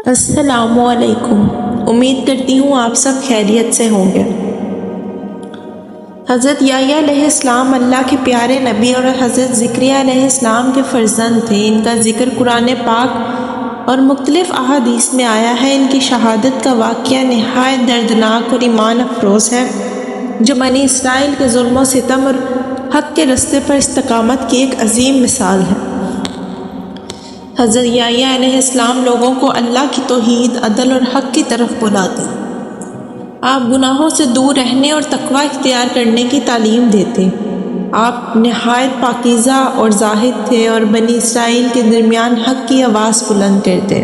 السلام علیکم۔ امید کرتی ہوں آپ سب خیریت سے ہوں گے۔ حضرت یحییٰ علیہ السلام اللہ کے پیارے نبی اور حضرت زکریا علیہ السلام کے فرزند تھے۔ ان کا ذکر قرآن پاک اور مختلف احادیث میں آیا ہے۔ ان کی شہادت کا واقعہ نہایت دردناک اور ایمان افروز ہے، جو بنی اسرائیل کے ظلم و ستم اور حق کے راستے پر استقامت کی ایک عظیم مثال ہے۔ حضرت یحییٰ علیہ السلام لوگوں کو اللہ کی توحید، عدل اور حق کی طرف بلاتے۔ آپ گناہوں سے دور رہنے اور تقوی اختیار کرنے کی تعلیم دیتے۔ آپ نہایت پاکیزہ اور زاہد تھے اور بنی اسرائیل کے درمیان حق کی آواز بلند کرتے۔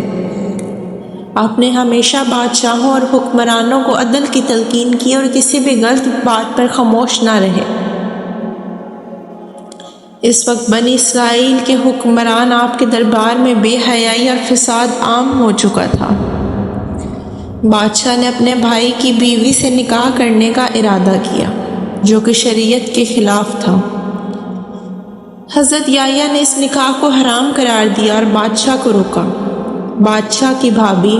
آپ نے ہمیشہ بادشاہوں اور حکمرانوں کو عدل کی تلقین کی اور کسی بھی غلط بات پر خاموش نہ رہے۔ اس وقت بنی اسرائیل کے حکمران آپ کے دربار میں بے حیائی اور فساد عام ہو چکا تھا۔ بادشاہ نے اپنے بھائی کی بیوی سے نکاح کرنے کا ارادہ کیا، جو کہ شریعت کے خلاف تھا۔ حضرت یحییٰ نے اس نکاح کو حرام قرار دیا اور بادشاہ کو روکا۔ بادشاہ کی بھابی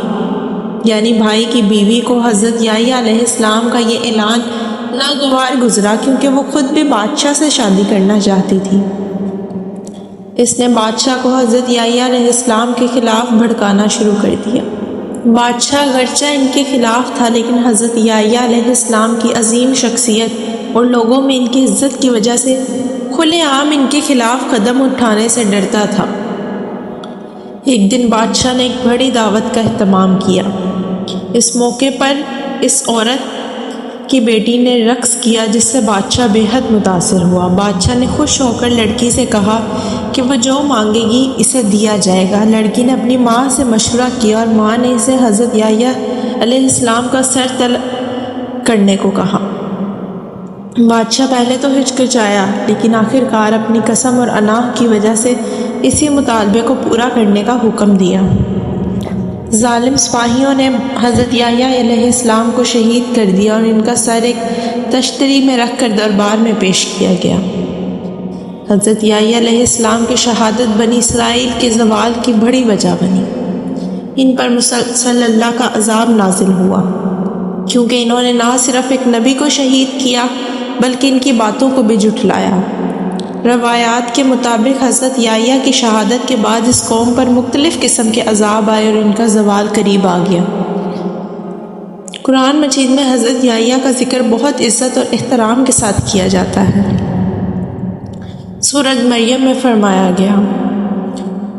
یعنی بھائی کی بیوی کو حضرت یحییٰ علیہ السلام کا یہ اعلان ناگوار گزرا، کیونکہ وہ خود بھی بادشاہ سے شادی کرنا چاہتی تھی۔ اس نے بادشاہ کو حضرت یحییٰ علیہ السلام کے خلاف بھڑکانا شروع کر دیا۔ بادشاہ گرچہ ان کے خلاف تھا، لیکن حضرت یحییٰ علیہ السلام کی عظیم شخصیت اور لوگوں میں ان کی عزت کی وجہ سے کھلے عام ان کے خلاف قدم اٹھانے سے ڈرتا تھا۔ ایک دن بادشاہ نے ایک بڑی دعوت کا اہتمام کیا۔ اس موقع پر اس عورت کی بیٹی نے رقص کیا، جس سے بادشاہ بے حد متاثر ہوا۔ بادشاہ نے خوش ہو کر لڑکی سے کہا کہ وہ جو مانگے گی اسے دیا جائے گا۔ لڑکی نے اپنی ماں سے مشورہ کیا اور ماں نے اسے حضرت یحییٰ علیہ السلام کا سر طلب کرنے کو کہا۔ بادشاہ پہلے تو ہچکچایا، لیکن آخر کار اپنی قسم اور اناح کی وجہ سے اسی مطالبے کو پورا کرنے کا حکم دیا۔ ظالم سپاہیوں نے حضرت یحییٰ علیہ السلام کو شہید کر دیا اور ان کا سر ایک تشتری میں رکھ کر دربار میں پیش کیا گیا۔ حضرت یحییٰ علیہ السلام کی شہادت بنی اسرائیل کے زوال کی بڑی وجہ بنی۔ ان پر مسلسل اللہ کا عذاب نازل ہوا، کیونکہ انہوں نے نہ صرف ایک نبی کو شہید کیا بلکہ ان کی باتوں کو بھی جھٹلایا۔ روایات کے مطابق حضرت یحییٰ کی شہادت کے بعد اس قوم پر مختلف قسم کے عذاب آئے اور ان کا زوال قریب آ گیا۔ قرآن مجید میں حضرت یحییٰ کا ذکر بہت عزت اور احترام کے ساتھ کیا جاتا ہے۔ سورۃ مریم میں فرمایا گیا،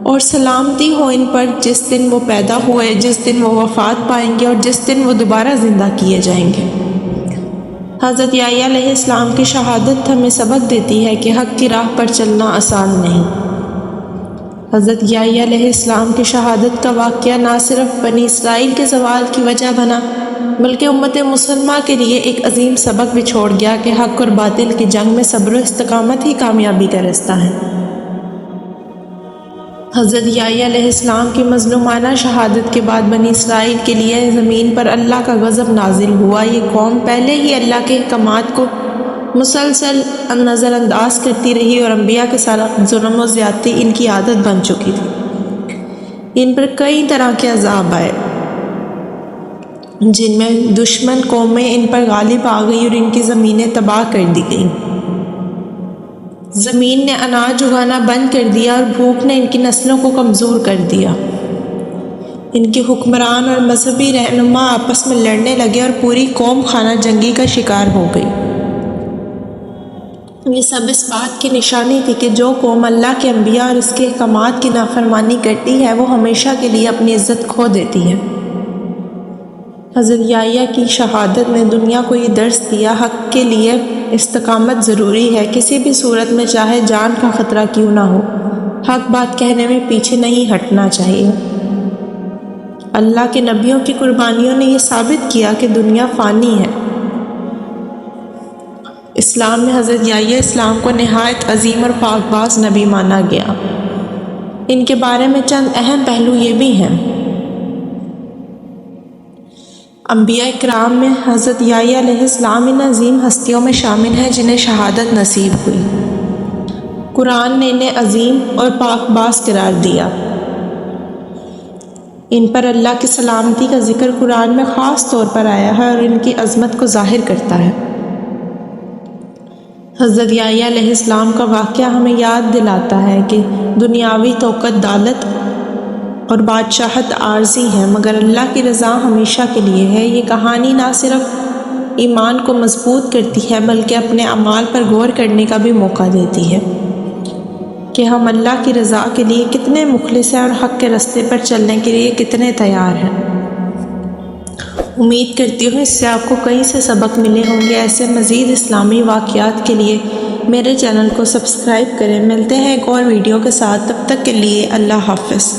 اور سلامتی ہو ان پر جس دن وہ پیدا ہوئے، جس دن وہ وفات پائیں گے اور جس دن وہ دوبارہ زندہ کیے جائیں گے۔ حضرت یحییٰ علیہ السلام کی شہادت ہمیں سبق دیتی ہے کہ حق کی راہ پر چلنا آسان نہیں۔ حضرت یحییٰ علیہ السلام کی شہادت کا واقعہ نہ صرف بنی اسرائیل کے زوال کی وجہ بنا، بلکہ امت مسلمہ کے لیے ایک عظیم سبق بھی چھوڑ گیا کہ حق اور باطل کی جنگ میں صبر و استقامت ہی کامیابی کا راستہ ہے۔ حضرت یحییٰ علیہ السلام کی مظلومانہ شہادت کے بعد بنی اسرائیل کے لیے زمین پر اللہ کا غضب نازل ہوا۔ یہ قوم پہلے ہی اللہ کے احکامات کو مسلسل نظر انداز کرتی رہی اور انبیاء کے ساتھ ظلم و زیادتی ان کی عادت بن چکی تھی۔ ان پر کئی طرح کے عذاب آئے، جن میں دشمن قومیں ان پر غالب آ گئی اور ان کی زمینیں تباہ کر دی گئیں۔ زمین نے اناج اگانا بند کر دیا اور بھوک نے ان کی نسلوں کو کمزور کر دیا۔ ان کے حکمران اور مذہبی رہنما آپس میں لڑنے لگے اور پوری قوم خانہ جنگی کا شکار ہو گئی۔ یہ سب اس بات کی نشانی تھی کہ جو قوم اللہ کے انبیاء اور اس کے احکامات کی نافرمانی کرتی ہے، وہ ہمیشہ کے لیے اپنی عزت کھو دیتی ہے۔ حضرت یحییٰ کی شہادت نے دنیا کو یہ درس دیا، حق کے لیے استقامت ضروری ہے۔ کسی بھی صورت میں چاہے جان کا خطرہ کیوں نہ ہو، حق بات کہنے میں پیچھے نہیں ہٹنا چاہیے۔ اللہ کے نبیوں کی قربانیوں نے یہ ثابت کیا کہ دنیا فانی ہے۔ اسلام میں حضرت یحییٰ السلام کو نہایت عظیم اور پاک باز نبی مانا گیا۔ ان کے بارے میں چند اہم پہلو یہ بھی ہیں۔ انبیاء کرام میں حضرت یحییٰ علیہ السلام ان عظیم ہستیوں میں شامل ہیں جنہیں شہادت نصیب ہوئی۔ قرآن نے انہیں عظیم اور پاک باز قرار دیا۔ ان پر اللہ کی سلامتی کا ذکر قرآن میں خاص طور پر آیا ہے اور ان کی عظمت کو ظاہر کرتا ہے۔ حضرت یحییٰ علیہ السلام کا واقعہ ہمیں یاد دلاتا ہے کہ دنیاوی طاقت، دولت اور بادشاہت عارضی ہے، مگر اللہ کی رضا ہمیشہ کے لیے ہے۔ یہ کہانی نہ صرف ایمان کو مضبوط کرتی ہے بلکہ اپنے اعمال پر غور کرنے کا بھی موقع دیتی ہے کہ ہم اللہ کی رضا کے لیے کتنے مخلص ہیں اور حق کے راستے پر چلنے کے لیے کتنے تیار ہیں۔ امید کرتی ہوں اس سے آپ کو کہیں سے سبق ملے ہوں گے۔ ایسے مزید اسلامی واقعات کے لیے میرے چینل کو سبسکرائب کریں۔ ملتے ہیں ایک اور ویڈیو کے ساتھ، تب تک کے لیے اللہ حافظ۔